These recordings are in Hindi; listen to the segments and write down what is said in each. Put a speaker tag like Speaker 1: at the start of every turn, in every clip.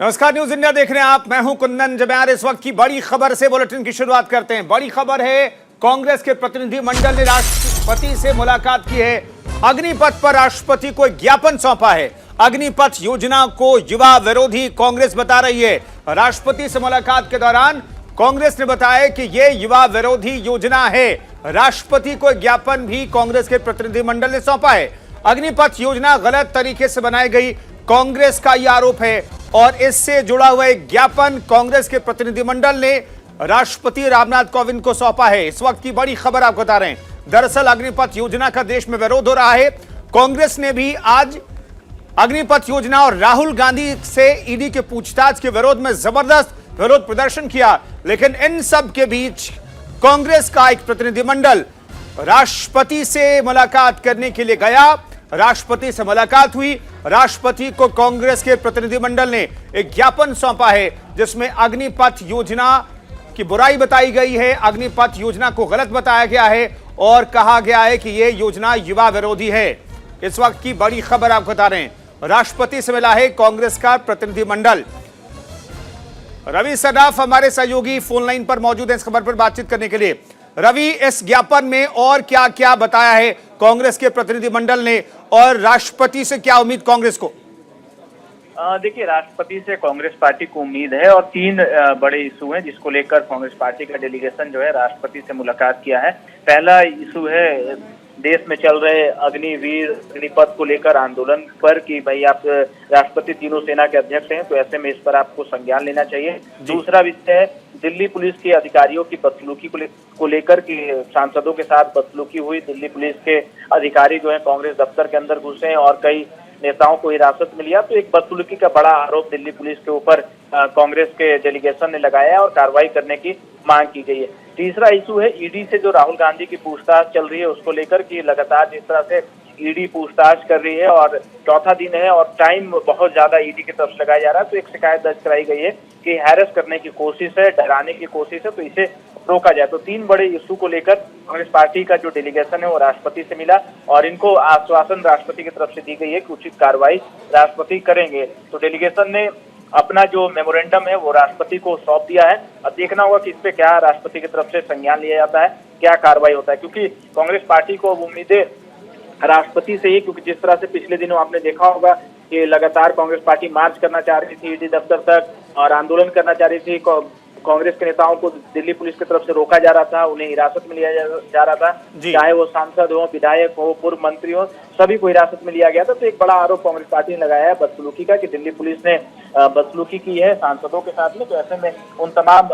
Speaker 1: नमस्कार, न्यूज इंडिया देख रहे हैं आप। मैं हूं कुंदन जब्यार। इस वक्त की बड़ी खबर से बुलेटिन की शुरुआत करते हैं। बड़ी खबर है, कांग्रेस के प्रतिनिधिमंडल ने राष्ट्रपति से मुलाकात की है। अग्निपथ पर राष्ट्रपति को एक ज्ञापन सौंपा है। अग्निपथ योजना को युवा विरोधी कांग्रेस बता रही है। राष्ट्रपति से मुलाकात के दौरान कांग्रेस ने बताया कि यह युवा विरोधी योजना है। राष्ट्रपति को एक ज्ञापन भी कांग्रेस के प्रतिनिधिमंडल ने सौंपा है। अग्निपथ योजना गलत तरीके से बनाई गई, कांग्रेस का यह आरोप है और इससे जुड़ा हुआ एक ज्ञापन कांग्रेस के प्रतिनिधिमंडल ने राष्ट्रपति रामनाथ कोविंद को सौंपा है। इस वक्त की बड़ी खबर आपको बता रहे हैं। दरअसल अग्निपथ योजना का देश में विरोध हो रहा है। कांग्रेस ने भी आज अग्निपथ योजना और राहुल गांधी से ईडी के पूछताछ के विरोध में जबरदस्त विरोध प्रदर्शन किया। लेकिन इन सब के बीच कांग्रेस का एक प्रतिनिधिमंडल राष्ट्रपति से मुलाकात करने के लिए गया। राष्ट्रपति से मुलाकात हुई। राष्ट्रपति को कांग्रेस के प्रतिनिधिमंडल ने एक ज्ञापन सौंपा है जिसमें अग्निपथ योजना की बुराई बताई गई है। अग्निपथ योजना को गलत बताया गया है और कहा गया है कि यह योजना युवा विरोधी है। इस वक्त की बड़ी खबर आपको बता रहे हैं। राष्ट्रपति से मिला है कांग्रेस का प्रतिनिधिमंडल। रवि सदाफ हमारे सहयोगी फोन लाइन पर मौजूद हैं इस खबर पर बातचीत करने के लिए। रवि, इस ज्ञापन में और क्या क्या बताया है कांग्रेस के प्रतिनिधिमंडल ने और राष्ट्रपति से क्या उम्मीद कांग्रेस को?
Speaker 2: देखिए, राष्ट्रपति से कांग्रेस पार्टी को उम्मीद है और तीन बड़े इशू हैं जिसको लेकर कांग्रेस पार्टी का डेलीगेशन जो है राष्ट्रपति से मुलाकात किया है। पहला इशू है देश में चल रहे अग्निवीर अग्निपथ को लेकर आंदोलन पर कि भाई आप राष्ट्रपति तीनों सेना के अध्यक्ष हैं तो ऐसे में इस पर आपको संज्ञान लेना चाहिए। दूसरा विषय है दिल्ली पुलिस के अधिकारियों की बदसलूकी को लेकर कि सांसदों के साथ बदसलूकी हुई। दिल्ली पुलिस के अधिकारी जो है कांग्रेस दफ्तर के अंदर घुसे और कई नेताओं को हिरासत में लिया। तो एक बदसलूकी का बड़ा आरोप दिल्ली पुलिस के ऊपर कांग्रेस के डेलीगेशन ने लगाया है और कार्रवाई करने की मांग की गई है। तीसरा इशू है ईडी से जो राहुल गांधी की पूछताछ चल रही है उसको लेकर कि लगातार जिस तरह से ईडी पूछताछ कर रही है और चौथा दिन है और टाइम बहुत ज्यादा ईडी की तरफ से लगाया जा रहा है। तो एक शिकायत दर्ज कराई गई है कि हैरेस करने की कोशिश है, डराने की कोशिश है, तो इसे रोका जाए। तो तीन बड़े इशू को लेकर कांग्रेस पार्टी का जो डेलीगेशन है वो राष्ट्रपति से मिला और इनको आश्वासन राष्ट्रपति की तरफ से दी गई है कि उचित कार्रवाई राष्ट्रपति करेंगे। तो डेलीगेशन ने अपना जो मेमोरेंडम है वो राष्ट्रपति को सौंप दिया है। अब देखना होगा कि इस पे क्या राष्ट्रपति की तरफ से संज्ञान लिया जाता है, क्या कार्रवाई होता है, क्योंकि कांग्रेस पार्टी को अब उम्मीदें राष्ट्रपति से ही, क्योंकि जिस तरह से पिछले दिनों आपने देखा होगा कि लगातार कांग्रेस पार्टी मार्च करना चाह रही थी ईडी दफ्तर तक और आंदोलन करना चाह रही थी। कांग्रेस के नेताओं को दिल्ली पुलिस की तरफ से रोका जा रहा था, उन्हें हिरासत में लिया जा रहा था, चाहे वो सांसद हो, विधायक हो, पूर्व मंत्री हो, सभी को हिरासत में लिया गया था। तो एक बड़ा आरोप कांग्रेस पार्टी ने लगाया है बदसलूकी का कि दिल्ली पुलिस ने बदसलूकी की है सांसदों के साथ में। तो ऐसे में उन तमाम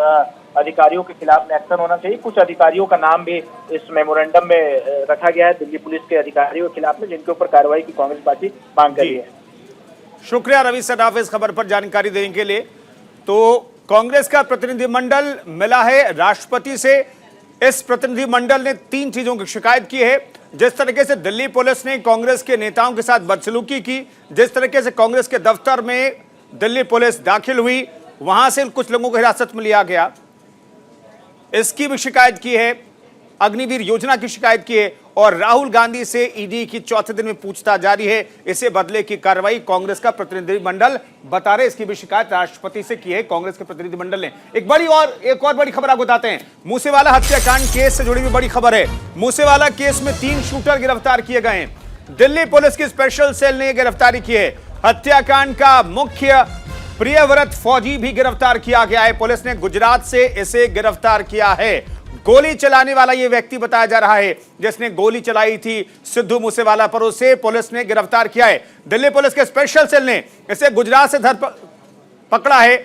Speaker 2: अधिकारियों के खिलाफ में एक्शन होना चाहिए। कुछ अधिकारियों का नाम भी इस मेमोरेंडम में रखा गया है दिल्ली पुलिस के अधिकारियों के खिलाफ में जिनके ऊपर कार्रवाई की कांग्रेस पार्टी मांग कर रही है।
Speaker 1: शुक्रिया रवि सदाफ इस खबर पर जानकारी देने के लिए। तो कांग्रेस का प्रतिनिधिमंडल मिला है राष्ट्रपति से। इस प्रतिनिधिमंडल ने तीन चीजों की शिकायत की है। जिस तरीके से दिल्ली पुलिस ने कांग्रेस के नेताओं के साथ बदसलूकी की, जिस तरीके से कांग्रेस के दफ्तर में दिल्ली पुलिस दाखिल हुई, वहां से कुछ लोगों को हिरासत में लिया गया, इसकी भी शिकायत की है। अग्निवीर योजना की शिकायत की है और राहुल गांधी से ईडी की चौथे दिन में पूछताछ जारी है। इसे बदले की कार्रवाई कांग्रेस का प्रतिनिधिमंडल बता रहे। इसकी भी शिकायत राष्ट्रपति से की है कांग्रेस के प्रतिनिधिमंडल ने। एक और बड़ी खबर आपको बताते हैं। मूसेवाला हत्याकांड केस से जुड़ी हुई बड़ी खबर है। मूसेवाला केस में 3 शूटर गिरफ्तार किए गए हैं। दिल्ली पुलिस की स्पेशल सेल ने गिरफ्तारी की है। हत्याकांड का मुख्य प्रियव्रत फौजी भी गिरफ्तार किया गया है। पुलिस ने गुजरात से इसे गिरफ्तार किया है। गोली चलाने वाला यह व्यक्ति बताया जा रहा है जिसने गोली चलाई थी सिद्धू मूसेवाला पर, उसे पुलिस ने गिरफ्तार किया है। दिल्ली पुलिस के स्पेशल सेल ने इसे गुजरात से पकड़ा है।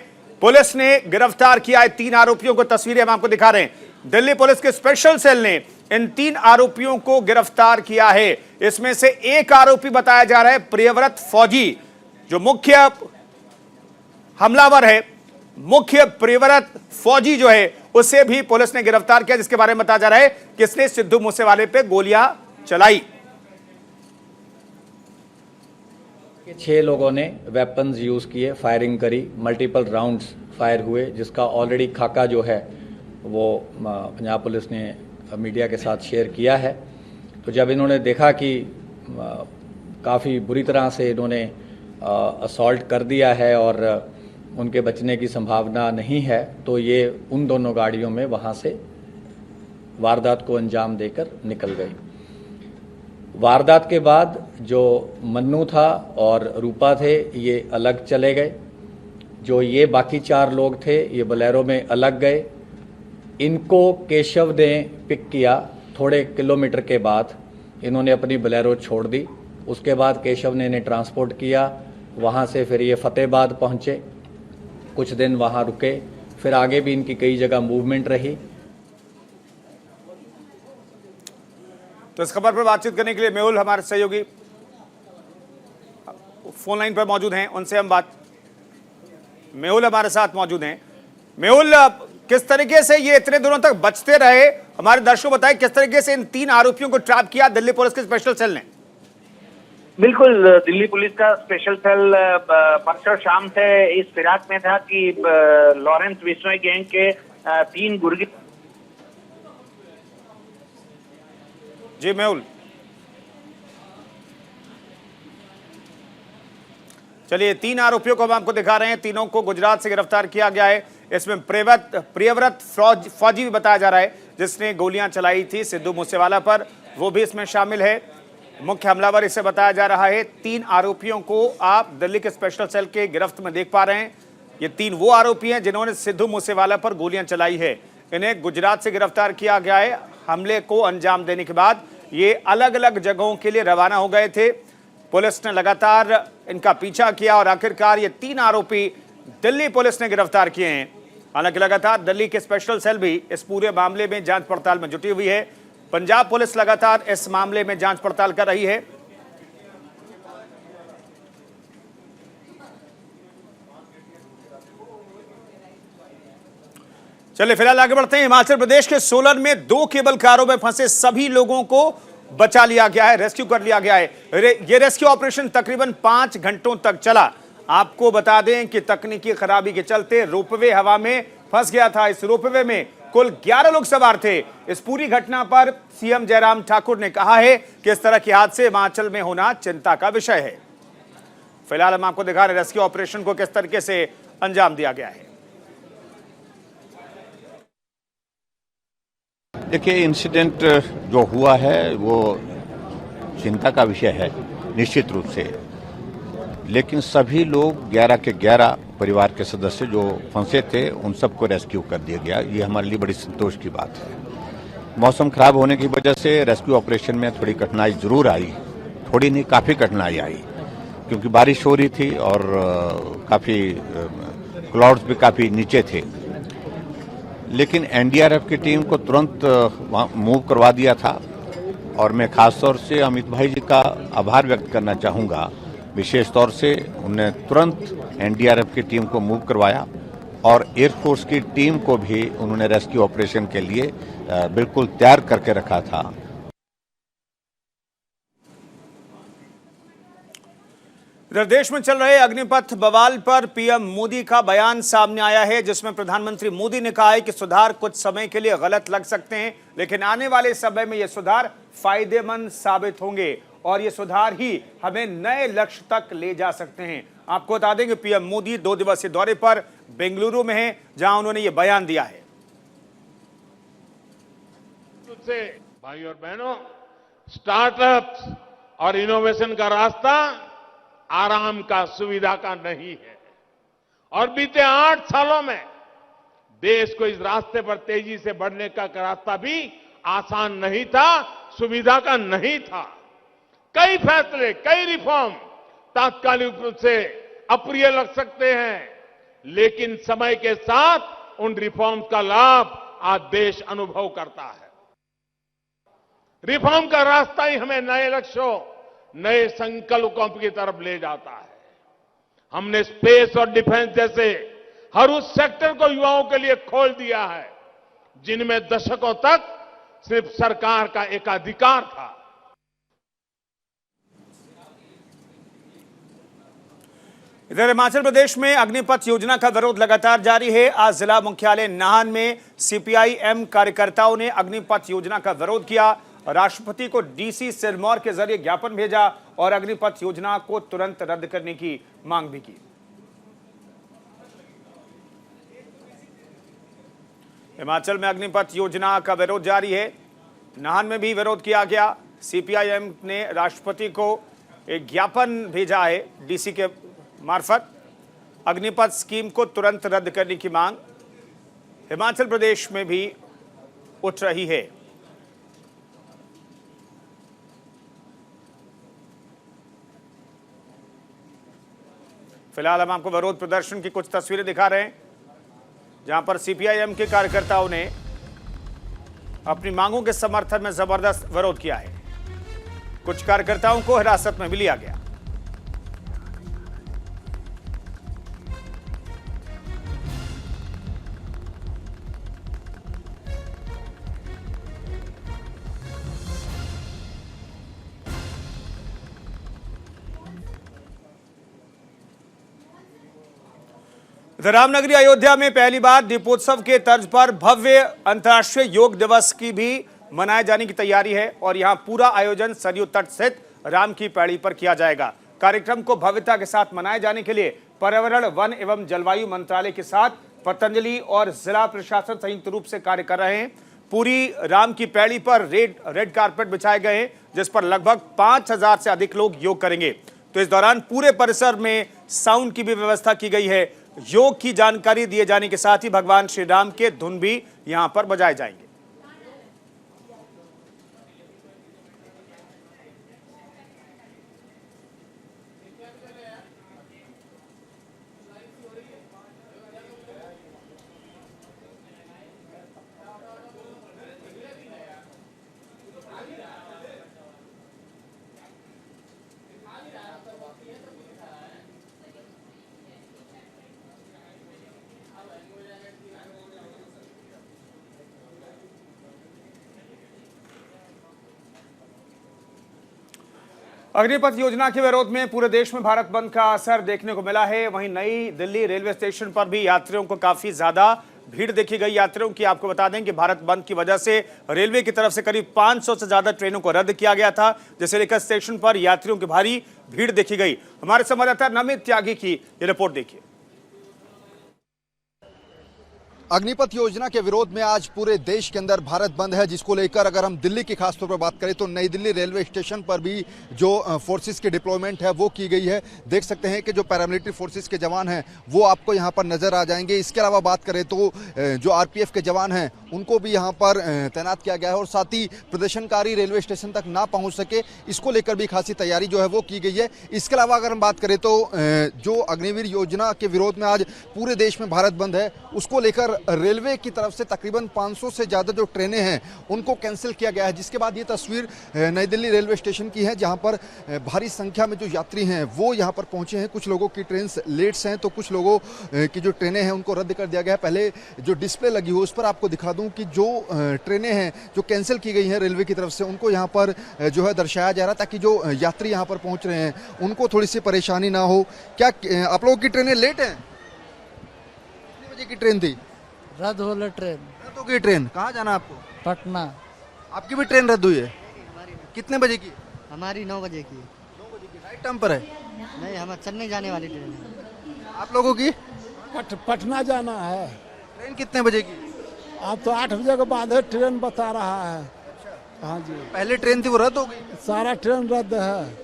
Speaker 1: पुलिस ने गिरफ्तार किया है 3 आरोपियों को। तस्वीरें हम आपको दिखा रहे हैं। दिल्ली पुलिस के स्पेशल सेल ने इन 3 आरोपियों को गिरफ्तार किया है। इसमें से एक आरोपी बताया जा रहा है प्रियव्रत फौजी, जो मुख्य हमलावर है। मुख्य प्रियव्रत फौजी जो है उसे भी पुलिस ने गिरफ्तार किया, जिसके बारे में बताया जा रहा है कि इसने सिद्धू मूसेवाले पे गोलियां चलाई।
Speaker 3: 6 लोगों ने वेपन्स यूज किए, फायरिंग करी, मल्टीपल राउंड्स फायर हुए, जिसका ऑलरेडी खाका जो है वो पंजाब पुलिस ने मीडिया के साथ शेयर किया है। तो जब इन्होंने देखा कि काफ़ी बुरी तरह से इन्होंने असॉल्ट कर दिया है और उनके बचने की संभावना नहीं है, तो ये उन दोनों गाड़ियों में वहाँ से वारदात को अंजाम देकर निकल गई। वारदात के बाद जो मन्नू था और रूपा थे, ये अलग चले गए। जो ये बाकी 4 लोग थे, ये बोलेरो में अलग गए। इनको केशव ने पिक किया। थोड़े किलोमीटर के बाद इन्होंने अपनी बोलेरो छोड़ दी। उसके बाद केशव ने इन्हें ट्रांसपोर्ट किया। वहाँ से फिर ये फतेहाबाद पहुँचे, कुछ दिन वहाँ रुके, फिर आगे भी इनकी कई जगह मूवमेंट रही।
Speaker 1: तो इस खबर पर बातचीत करने के लिए मेहुल हमारे सहयोगी फोन लाइन पर मौजूद हैं, उनसे हम बात। मेहुल हमारे साथ मौजूद हैं। मेहुल, किस तरीके से ये इतने दिनों तक बचते रहे, हमारे दर्शकों को बताएं किस तरीके से इन 3 आरोपियों को ट्रैप किया दिल्ली पुलिस के स्पेशल सेल ने?
Speaker 2: बिल्कुल, दिल्ली पुलिस का स्पेशल सेल परसों शाम से इस फिराक में था कि लॉरेंस बिश्नोई गैंग के 3 गुर्गे।
Speaker 1: जी मेहुल, चलिए 3 आरोपियों को हम आपको दिखा रहे हैं। तीनों को गुजरात से गिरफ्तार किया गया है। इसमें प्रियव्रत फौजी भी बताया जा रहा है, जिसने गोलियां चलाई थी सिद्धू मूसेवाला पर, वो भी इसमें शामिल है। मुख्य हमलावर इसे बताया जा रहा है। 3 आरोपियों को आप दिल्ली के स्पेशल सेल के गिरफ्त में देख पा रहे हैं। ये 3 वो आरोपी हैं जिन्होंने सिद्धू मूसेवाला पर गोलियां चलाई है। इन्हें गुजरात से गिरफ्तार किया गया है। हमले को अंजाम देने के बाद ये अलग अलग जगहों के लिए रवाना हो गए थे। पुलिस ने लगातार इनका पीछा किया और आखिरकार ये 3 आरोपी दिल्ली पुलिस ने गिरफ्तार किए हैं। हालांकि लगातार दिल्ली के स्पेशल सेल भी इस पूरे मामले में जांच पड़ताल में जुटी हुई है। पंजाब पुलिस लगातार इस मामले में जांच पड़ताल कर रही है। चलिए फिलहाल आगे बढ़ते हैं। हिमाचल प्रदेश के सोलन में 2 केबल कारों में फंसे सभी लोगों को बचा लिया गया है, रेस्क्यू कर लिया गया है। ये रेस्क्यू ऑपरेशन तकरीबन 5 घंटों तक चला। आपको बता दें कि तकनीकी खराबी के चलते रोपवे हवा में फंस गया था। इस रोपवे में कुल 11 लोग सवार थे। इस पूरी घटना पर सीएम जयराम ठाकुर ने कहा है कि इस तरह के हादसे हिमाचल में होना चिंता का विषय है। फिलहाल हम आपको दिखा रहे रेस्क्यू ऑपरेशन को किस तरीके से अंजाम दिया गया है।
Speaker 4: देखिए, इंसिडेंट जो हुआ है वो चिंता का विषय है निश्चित रूप से, लेकिन सभी लोग 11 के 11 परिवार के सदस्य जो फंसे थे उन सबको रेस्क्यू कर दिया गया। ये हमारे लिए बड़ी संतोष की बात है। मौसम खराब होने की वजह से रेस्क्यू ऑपरेशन में थोड़ी कठिनाई जरूर आई, थोड़ी नहीं काफ़ी कठिनाई आई, क्योंकि बारिश हो रही थी और काफ़ी क्लाउड्स भी काफ़ी नीचे थे। लेकिन एनडीआरएफ की टीम को तुरंत मूव करवा दिया था और मैं खास तौर से अमित भाई जी का आभार व्यक्त करना चाहूँगा। विशेष तौर से उन्होंने तुरंत एनडीआरएफ की टीम को मूव करवाया और एयरफोर्स की टीम को भी उन्होंने रेस्क्यू ऑपरेशन के लिए बिल्कुल तैयार करके रखा था।
Speaker 1: इधर देश में चल रहे अग्निपथ बवाल पर पीएम मोदी का बयान सामने आया है, जिसमें प्रधानमंत्री मोदी ने कहा है कि सुधार कुछ समय के लिए गलत लग सकते हैं, लेकिन आने वाले समय में ये सुधार फायदेमंद साबित होंगे और ये सुधार ही हमें नए लक्ष्य तक ले जा सकते हैं। आपको बता दें कि पीएम मोदी 2 दिवसीय दौरे पर बेंगलुरु में हैं, जहां उन्होंने ये बयान दिया है।
Speaker 5: भाई और बहनों, स्टार्टअप्स और इनोवेशन का रास्ता आराम का, सुविधा का नहीं है और बीते 8 सालों में देश को इस रास्ते पर तेजी से बढ़ने का रास्ता भी आसान नहीं था, सुविधा का नहीं था। कई फैसले, कई रिफॉर्म तात्कालिक रूप से अप्रिय लग सकते हैं, लेकिन समय के साथ उन रिफॉर्म्स का लाभ आज देश अनुभव करता है। रिफॉर्म का रास्ता ही हमें नए लक्ष्यों, नए संकल्पों की तरफ ले जाता है। हमने स्पेस और डिफेंस जैसे हर उस सेक्टर को युवाओं के लिए खोल दिया है जिनमें दशकों तक सिर्फ सरकार का एकाधिकार था।
Speaker 1: इधर हिमाचल प्रदेश में अग्निपथ योजना का विरोध लगातार जारी है। आज जिला मुख्यालय नाहन में सीपीआई-एम कार्यकर्ताओं ने अग्निपथ योजना का विरोध किया। राष्ट्रपति को डीसी सिरमौर के जरिए ज्ञापन भेजा और अग्निपथ योजना को तुरंत रद्द करने की मांग भी की। हिमाचल में अग्निपथ योजना का विरोध जारी है। नाहन में भी विरोध किया गया। सीपीआईएम ने राष्ट्रपति को एक ज्ञापन भेजा है डीसी के मार्फत। अग्निपथ स्कीम को तुरंत रद्द करने की मांग हिमाचल प्रदेश में भी उठ रही है। फिलहाल हम आपको विरोध प्रदर्शन की कुछ तस्वीरें दिखा रहे हैं, जहां पर सीपीआईएम के कार्यकर्ताओं ने अपनी मांगों के समर्थन में जबरदस्त विरोध किया है। कुछ कार्यकर्ताओं को हिरासत में भी लिया गया। रामनगरी अयोध्या में पहली बार दीपोत्सव के तर्ज पर भव्य अंतर्राष्ट्रीय योग दिवस की भी मनाए जाने की तैयारी है और यहां पूरा आयोजन सरयू तट स्थित राम की पैड़ी पर किया जाएगा। कार्यक्रम को भव्यता के साथ मनाए जाने के लिए पर्यावरण, वन एवं जलवायु मंत्रालय के साथ पतंजलि और जिला प्रशासन संयुक्त रूप से कार्य कर रहे हैं। पूरी राम की पैड़ी पर रेड कारपेट बिछाए गए हैं, जिस पर लगभग 5000 से अधिक लोग योग करेंगे। तो इस दौरान पूरे परिसर में साउंड की भी व्यवस्था की गई है। योग की जानकारी दिए जाने के साथ ही भगवान श्री राम के धुन भी यहां पर बजाए जाएंगे। अग्निपथ योजना के विरोध में पूरे देश में भारत बंद का असर देखने को मिला है। वहीं नई दिल्ली रेलवे स्टेशन पर भी यात्रियों को काफी ज्यादा भीड़ देखी गई। यात्रियों की आपको बता दें कि भारत बंद की वजह से रेलवे की तरफ से करीब 500 से ज्यादा ट्रेनों को रद्द किया गया था, जिसे लेकर स्टेशन पर यात्रियों की भारी भीड़ देखी गई। हमारे संवाददाता नमित त्यागी की ये रिपोर्ट देखिए।
Speaker 6: अग्निपथ योजना के विरोध में आज पूरे देश के अंदर भारत बंद है, जिसको लेकर अगर हम दिल्ली की खासतौर पर बात करें तो नई दिल्ली रेलवे स्टेशन पर भी जो फोर्सेस की डिप्लॉयमेंट है वो की गई है। देख सकते हैं कि जो पैरामिलिट्री फोर्सेस के जवान हैं वो आपको यहां पर नजर आ जाएंगे। इसके अलावा बात करें तो जो आरपीएफ के जवान हैं उनको भी यहां पर तैनात किया गया है और साथ ही प्रदर्शनकारी रेलवे स्टेशन तक ना पहुंच सके, इसको लेकर भी खासी तैयारी जो है वो की गई है। इसके अलावा अगर हम बात करें तो जो अग्निवीर योजना के विरोध में आज पूरे देश में भारत बंद है, उसको लेकर रेलवे की तरफ से तकरीबन 500 से ज़्यादा जो ट्रेनें हैं उनको कैंसिल किया गया है। जिसके बाद ये तस्वीर नई दिल्ली रेलवे स्टेशन की है, जहां पर भारी संख्या में जो यात्री हैं वो यहां पर पहुंचे हैं। कुछ लोगों की ट्रेन लेट्स हैं तो कुछ लोगों की जो ट्रेनें हैं उनको रद्द कर दिया गया है। पहले जो डिस्प्ले लगी हो उस पर आपको दिखा दूं कि जो ट्रेनें हैं जो कैंसिल की गई हैं रेलवे की तरफ से, उनको यहाँ पर जो है दर्शाया जा रहा है ताकि जो यात्री यहाँ पर पहुँच रहे हैं उनको थोड़ी सी परेशानी ना हो। क्या आप लोगों की ट्रेनें लेट हैं? कितने बजे की ट्रेन थी?
Speaker 7: रद्द हो ट्रेन।
Speaker 6: रद्द हो गई ट्रेन। कहाँ जाना है आपको?
Speaker 7: पटना।
Speaker 6: आपकी भी ट्रेन रद्द हुई है? कितने बजे की?
Speaker 7: हमारी 9 बजे की।
Speaker 6: 9 बजे की। राइट टाइम पर है?
Speaker 7: नहीं, हम चेन्नई जाने वाली ट्रेन है।
Speaker 6: आप लोगों की?
Speaker 8: पटना जाना है।
Speaker 6: ट्रेन कितने बजे की?
Speaker 8: आप तो 8 बजे के बाद है ट्रेन बता रहा है। हाँ जी।
Speaker 6: पहले ट्रेन थी वो रद्द हो गई?
Speaker 8: सारा ट्रेन रद्द है।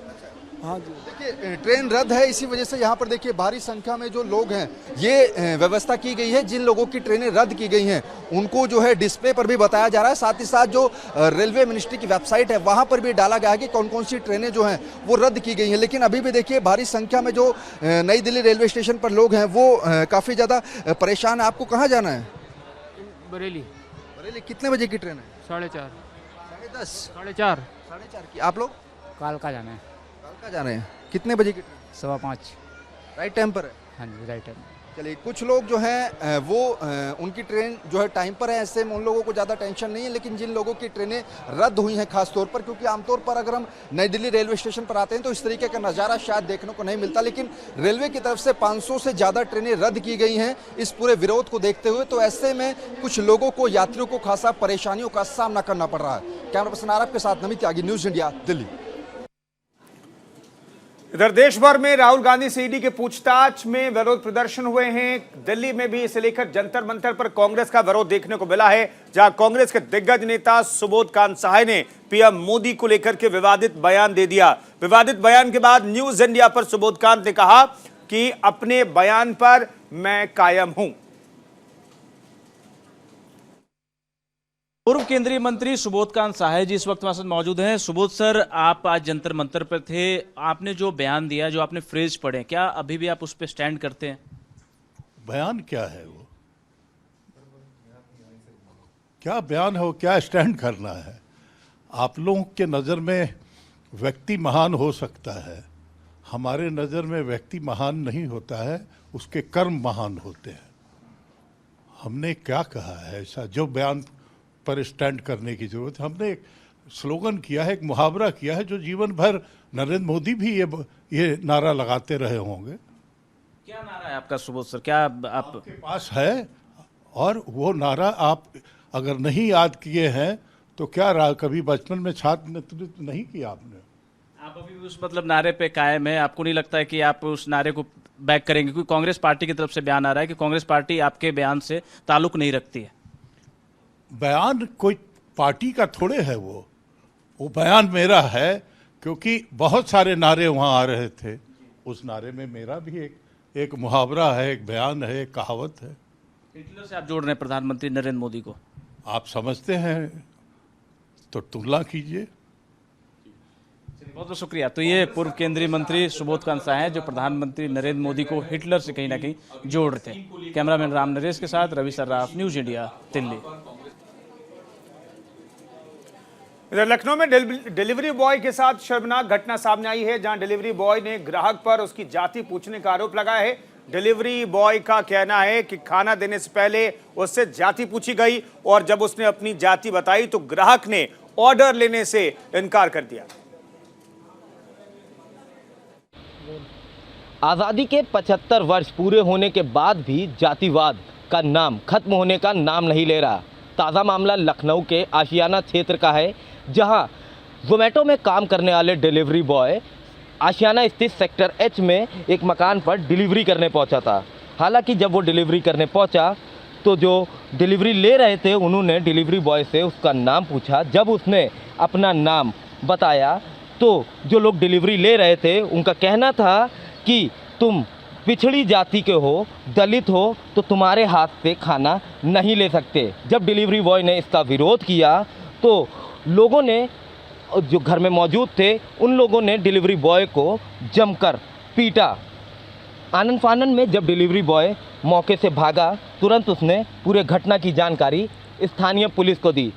Speaker 8: हाँ जी।
Speaker 6: देखिए ट्रेन रद्द है, इसी वजह से यहाँ पर देखिए भारी संख्या में जो लोग हैं ये व्यवस्था की गई है। जिन लोगों की ट्रेनें रद्द की गई हैं उनको जो है डिस्प्ले पर भी बताया जा रहा है। साथ ही साथ जो रेलवे मिनिस्ट्री की वेबसाइट है वहाँ पर भी डाला गया है कि कौन कौन सी ट्रेनें जो हैं वो रद्द की गई हैं। लेकिन अभी भी देखिए भारी संख्या में जो नई दिल्ली रेलवे स्टेशन पर लोग हैं वो काफ़ी ज़्यादा परेशान है। आपको कहाँ जाना है?
Speaker 9: बरेली।
Speaker 6: बरेली। कितने बजे की ट्रेन है?
Speaker 9: 4:30।
Speaker 6: 10:30।
Speaker 9: 4:30।
Speaker 6: 4:30 की। आप लोग?
Speaker 9: कालका जाना है।
Speaker 6: कालका जा रहे हैं। कितने बजे की ट्रेन?
Speaker 9: 5:15।
Speaker 6: राइट टाइम पर है?
Speaker 9: हाँ जी, राइट टाइम।
Speaker 6: चलिए कुछ लोग जो हैं वो उनकी ट्रेन जो है टाइम पर है, ऐसे में उन लोगों को ज़्यादा टेंशन नहीं है। लेकिन जिन लोगों की ट्रेनें रद्द हुई हैं खास तौर पर, क्योंकि आमतौर पर अगर हम नई दिल्ली रेलवे स्टेशन पर आते हैं तो इस तरीके का नज़ारा शायद देखने को नहीं मिलता, लेकिन रेलवे की तरफ से 500 से ज़्यादा ट्रेनें रद्द की गई हैं इस पूरे विरोध को देखते हुए। तो ऐसे में कुछ लोगों को, यात्रियों को खासा परेशानियों का सामना करना पड़ रहा है। कैमरा पर्सन आरब के साथ नमित त्यागी, न्यूज़ इंडिया, दिल्ली।
Speaker 1: इधर देश भर में राहुल गांधी से ईडी के पूछताछ में विरोध प्रदर्शन हुए हैं। दिल्ली में भी इसे लेकर जंतर मंतर पर कांग्रेस का विरोध देखने को मिला है, जहां कांग्रेस के दिग्गज नेता सुबोध कांत सहाय ने पीएम मोदी को लेकर के विवादित बयान दे दिया। विवादित बयान के बाद न्यूज इंडिया पर सुबोध कांत ने कहा कि अपने बयान पर मैं कायम हूं।
Speaker 10: पूर्व केंद्रीय मंत्री सुबोध कांत सहाय जी इस वक्त हमारे साथ मौजूद हैं। सुबोध सर, आप आज जंतर मंतर पर थे, आपने जो बयान दिया, जो आपने फ्रेज पढ़े, क्या अभी भी आप उस पर स्टैंड करते हैं?
Speaker 8: बयान क्या है वो? क्या बयान है वो? क्या स्टैंड करना है? आप लोगों के नज़र में व्यक्ति महान हो सकता है, हमारे नज़र में व्यक्ति महान नहीं होता है, उसके कर्म महान होते हैं। हमने क्या कहा है ऐसा जो बयान पर स्टैंड करने की जरूरत है? हमने एक स्लोगन किया है, एक मुहावरा किया है, जो जीवन भर नरेंद्र मोदी भी ये नारा लगाते रहे होंगे।
Speaker 10: क्या नारा है आपका सुबोध सर? क्या
Speaker 8: आपके पास है? और वो नारा आप अगर नहीं याद किए हैं तो क्या कभी बचपन में छात्र नेतृत्व नहीं किया आपने?
Speaker 10: आप अभी उस मतलब नारे पे कायम है? आपको नहीं लगता है कि आप उस नारे को बैक करेंगे? क्योंकि कांग्रेस पार्टी की तरफ से बयान आ रहा है कि कांग्रेस पार्टी आपके बयान से ताल्लुक नहीं रखती है।
Speaker 8: बयान कोई पार्टी का थोड़े है, वो बयान मेरा है, क्योंकि बहुत सारे नारे वहाँ आ रहे थे। उस नारे में मेरा भी एक मुहावरा है, एक बयान है, एक कहावत है।
Speaker 10: हिटलर से आप जोड़ रहे हैं प्रधानमंत्री नरेंद्र मोदी को?
Speaker 8: आप समझते हैं तो तुलना कीजिए।
Speaker 10: बहुत बहुत शुक्रिया। तो ये पूर्व केंद्रीय मंत्री सुबोध कांत सहाय जो प्रधानमंत्री नरेंद्र मोदी को हिटलर से कहीं ना कहीं जोड़ रहे थे। कैमरामैन राम नरेश के साथ रवि सर्राफ, न्यूज इंडिया, दिल्ली।
Speaker 1: इधर लखनऊ में डिलीवरी बॉय के साथ शर्मनाक घटना सामने आई है, जहां डिलीवरी बॉय ने ग्राहक पर उसकी जाति पूछने का आरोप लगाया है। डिलीवरी बॉय का कहना है कि खाना देने से पहले उससे जाति पूछी गई और जब उसने अपनी जाति बताई तो ग्राहक ने ऑर्डर लेने से इनकार कर दिया।
Speaker 11: आज़ादी के 75 वर्ष पूरे होने के बाद भी जातिवाद का नाम खत्म होने का नाम नहीं ले रहा। ताज़ा मामला लखनऊ के आशियाना क्षेत्र का है, जहां ज़ोमैटो में काम करने वाले डिलीवरी बॉय आशियाना स्थित सेक्टर एच में एक मकान पर डिलीवरी करने पहुंचा था। हालांकि जब वो डिलीवरी करने पहुंचा तो जो डिलीवरी ले रहे थे उन्होंने डिलीवरी बॉय से उसका नाम पूछा। जब उसने अपना नाम बताया तो जो लोग डिलीवरी ले रहे थे उनका कहना था कि तुम पिछड़ी जाति के हो, दलित हो, तो तुम्हारे हाथ से खाना नहीं ले सकते। जब डिलीवरी बॉय ने इसका विरोध किया तो लोगों ने, जो घर में मौजूद थे, उन लोगों ने डिलीवरी बॉय को जमकर पीटा। आनन फानन में जब डिलीवरी बॉय मौके से भागा, तुरंत उसने पूरे घटना की जानकारी स्थानीय पुलिस को दी।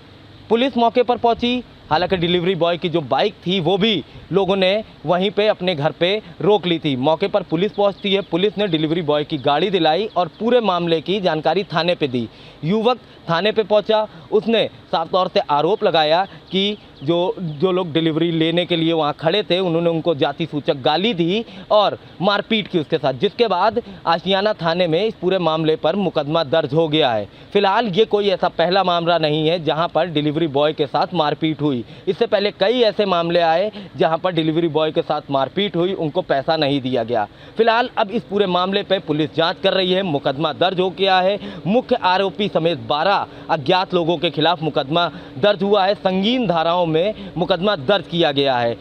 Speaker 11: पुलिस मौके पर पहुंची। हालांकि डिलीवरी बॉय की जो बाइक थी वो भी लोगों ने वहीं पे अपने घर पे रोक ली थी। मौके पर पुलिस पहुंचती है। पुलिस ने डिलीवरी बॉय की गाड़ी दिलाई और पूरे मामले की जानकारी थाने पे दी। युवक थाने पे पहुंचा, उसने साफ तौर से आरोप लगाया कि जो लोग डिलीवरी लेने के लिए वहां खड़े थे उन्होंने उनको जाति सूचक गाली दी और मारपीट की उसके साथ, जिसके बाद आशियाना थाने में इस पूरे मामले पर मुकदमा दर्ज हो गया है। फिलहाल ये कोई ऐसा पहला मामला नहीं है जहां पर डिलीवरी बॉय के साथ मारपीट हुई। इससे पहले कई ऐसे मामले आए जहां पर डिलीवरी बॉय के साथ मारपीट हुई, उनको पैसा नहीं दिया गया। फिलहाल अब इस पूरे मामले पर पुलिस जाँच कर रही है। मुकदमा दर्ज हो गया है। मुख्य आरोपी समेत 12 अज्ञात लोगों के खिलाफ मुकदमा दर्ज हुआ है। संगीन धाराओं में मुकदमा दर्ज किया गया है।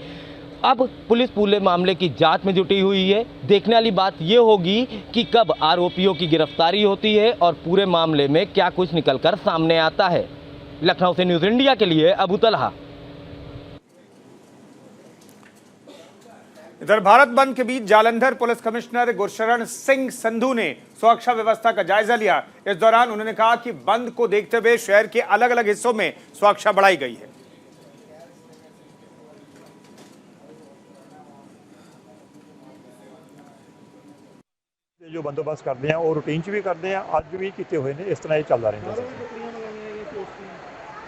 Speaker 11: अब पुलिस पूरे मामले की जांच में जुटी हुई है। देखने वाली बात यह होगी कि कब आरोपियों की गिरफ्तारी होती है और पूरे मामले में क्या कुछ निकलकर सामने आता है। लखनऊ से न्यूज इंडिया के लिए अबू तलहा।
Speaker 1: इधर भारत बंद के बीच जालंधर पुलिस कमिश्नर गुरशरण सिंह संधू ने सुरक्षा व्यवस्था का जायजा लिया। इस दौरान उन्होंने कहा कि बंद को देखते हुए शहर के अलग अलग हिस्सों में सुरक्षा बढ़ाई गई है।
Speaker 12: जो बंदोबस्त करते हैं और रूटीन च भी करते हैं, अज भी किए हुए ने, इस तरह ही चलता रहता है।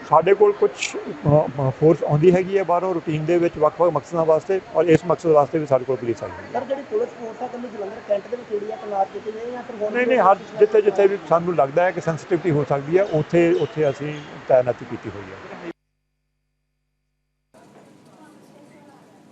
Speaker 12: साढ़े कोल कुछ फोर्स आती हैगी है बाहरों रूटीन के ਵੱਖ-ਵੱਖ मकसदों वास्ते, और इस मकसद वास्ते भी साढ़े कोल पुलिस आई है। नहीं, हर जिथे जिथे भी सानू लगता है कि सेंसिटिविटी हो सकती है, उत्थे असीं तैनाती की हुई है।